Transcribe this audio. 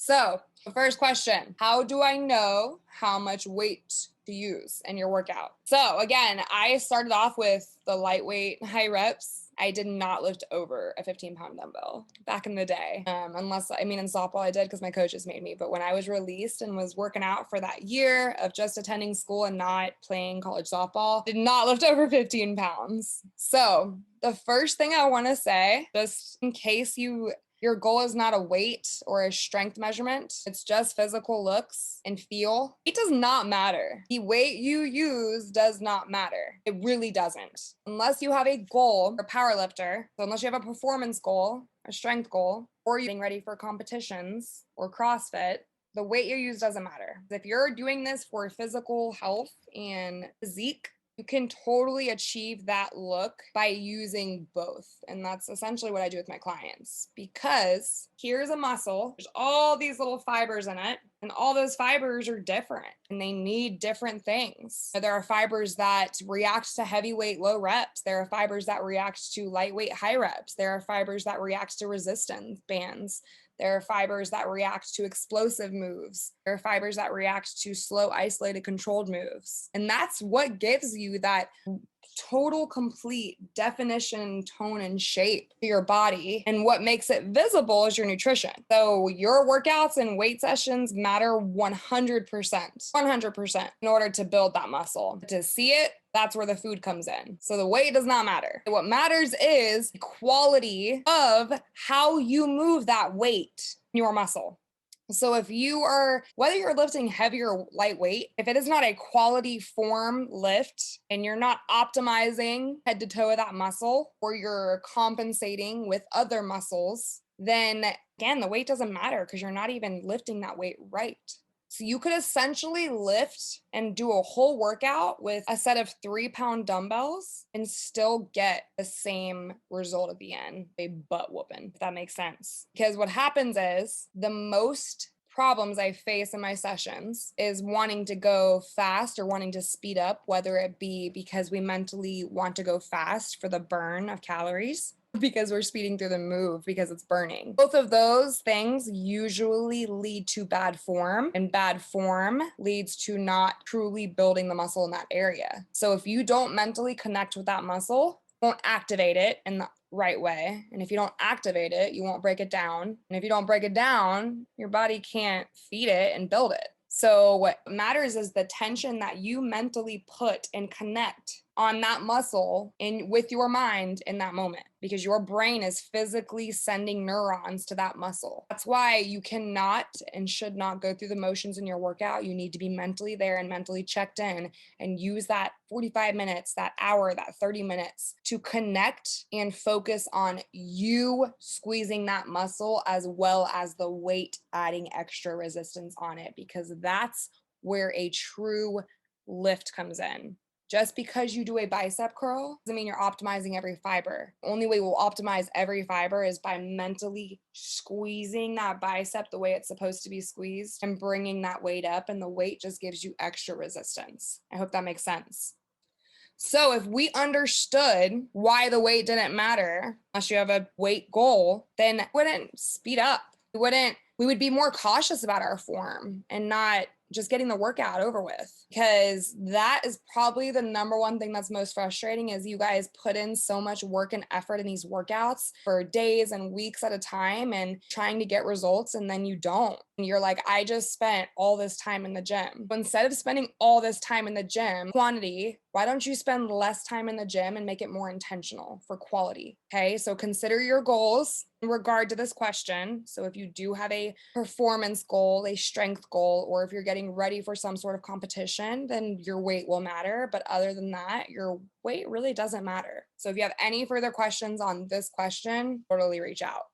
So the first question, how do I know how much weight to use in your workout? So again, I started off with the lightweight high reps. I did not lift over a 15-pound dumbbell back in the day. Unless, I mean, in softball I did because my coaches made me. But when I was released and was working out for that year of just attending school and not playing college softball, did not lift over 15 pounds. So the first thing I want to say, just in case your goal is not a weight or a strength measurement. It's just physical looks and feel. It does not matter. The weight you use does not matter. It really doesn't. Unless you have a goal, or power lifter, so unless you have a performance goal, a strength goal, or you're getting ready for competitions or CrossFit, the weight you use doesn't matter. If you're doing this for physical health and physique, you can totally achieve that look by using both. And that's essentially what I do with my clients, because here's a muscle, there's all these little fibers in it, and all those fibers are different and they need different things. There are fibers that react to heavyweight low reps. There are fibers that react to lightweight high reps. There are fibers that react to resistance bands. There are fibers that react to explosive moves. There are fibers that react to slow, isolated, controlled moves. And that's what gives you that total, complete definition, tone, and shape to your body. And what makes it visible is your nutrition. So your workouts and weight sessions matter 100%, 100% in order to build that muscle. To see it, that's where the food comes in. So the weight does not matter. What matters is the quality of how you move that weight in your muscle. So if you are, whether you're lifting heavy or lightweight, if it is not a quality form lift and you're not optimizing head to toe of that muscle, or you're compensating with other muscles, then again, the weight doesn't matter because you're not even lifting that weight right. So you could essentially lift and do a whole workout with a set of 3-pound dumbbells and still get the same result at the end, a butt whooping, if that makes sense. Because what happens is the most problems I face in my sessions is wanting to go fast or wanting to speed up, whether it be because we mentally want to go fast for the burn of calories, because we're speeding through the move because it's burning. Both of those things usually lead to bad form, and bad form leads to not truly building the muscle in that area. So if you don't mentally connect with that muscle, won't activate it in the right way. And if you don't activate it, you won't break it down. And if you don't break it down, your body can't feed it and build it. So what matters is the tension that you mentally put and connect on that muscle in with your mind in that moment, because your brain is physically sending neurons to that muscle. That's why you cannot and should not go through the motions in your workout. You need to be mentally there and mentally checked in and use that 45 minutes, that hour, that 30 minutes to connect and focus on you squeezing that muscle, as well as the weight adding extra resistance on it, because that's where a true lift comes in. Just because you do a bicep curl doesn't mean you're optimizing every fiber. The only way we'll optimize every fiber is by mentally squeezing that bicep the way it's supposed to be squeezed and bringing that weight up, and the weight just gives you extra resistance. I hope that makes sense. So if we understood why the weight didn't matter, unless you have a weight goal, then it wouldn't speed up. We would be more cautious about our form and not just getting the workout over with, because that is probably the number one thing that's most frustrating, is you guys put in so much work and effort in these workouts for days and weeks at a time and trying to get results, and then you don't. And you're like, I just spent all this time in the gym. But instead of spending all this time in the gym, quantity, why don't you spend less time in the gym and make it more intentional for quality? Okay, so consider your goals in regard to this question. So if you do have a performance goal, a strength goal, or if you're getting ready for some sort of competition, then your weight will matter. But other than that, your weight really doesn't matter. So if you have any further questions on this question, totally reach out.